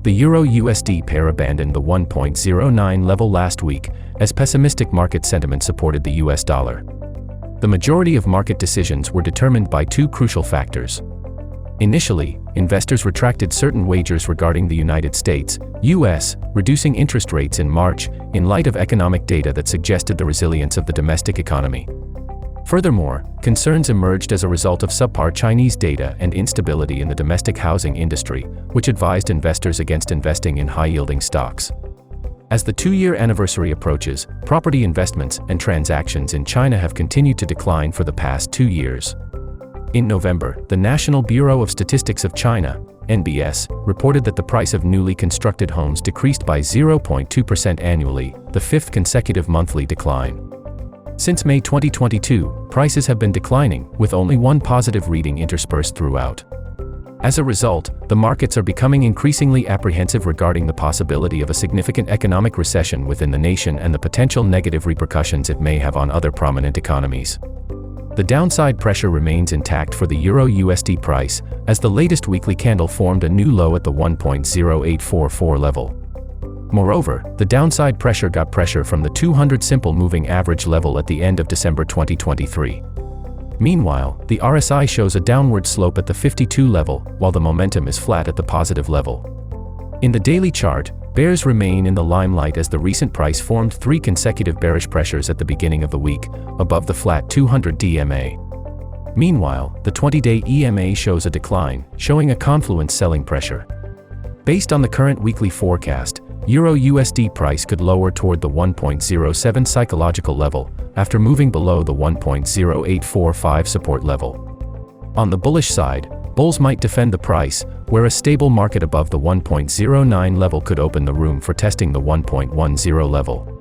The Euro-USD pair abandoned the 1.09 level last week, as pessimistic market sentiment supported the US dollar. The majority of market decisions were determined by two crucial factors. Initially, investors retracted certain wagers regarding the United States, US, reducing interest rates in March, in light of economic data that suggested the resilience of the domestic economy. Furthermore, concerns emerged as a result of subpar Chinese data and instability in the domestic housing industry, which advised investors against investing in high-yielding stocks. As the two-year anniversary approaches, property investments and transactions in China have continued to decline for the past 2 years. In November, the National Bureau of Statistics of China, NBS, reported that the price of newly constructed homes decreased by 0.2% annually, the fifth consecutive monthly decline. Since May 2022, prices have been declining, with only one positive reading interspersed throughout. As a result, the markets are becoming increasingly apprehensive regarding the possibility of a significant economic recession within the nation and the potential negative repercussions it may have on other prominent economies. The downside pressure remains intact for the Euro-USD price, as the latest weekly candle formed a new low at the 1.0844 level. Moreover, the downside pressure got pressure from the 200 simple moving average level at the end of December 2023. Meanwhile, the RSI shows a downward slope at the 52 level, while the momentum is flat at the positive level. In the daily chart, bears remain in the limelight as the recent price formed 3 consecutive bearish pressures at the beginning of the week, above the flat 200 DMA. Meanwhile, the 20-day EMA shows a decline, showing a confluence selling pressure. Based on the current weekly forecast, Euro-USD price could lower toward the 1.07 psychological level, after moving below the 1.0845 support level. On the bullish side, bulls might defend the price, where a stable market above the 1.09 level could open the room for testing the 1.10 level.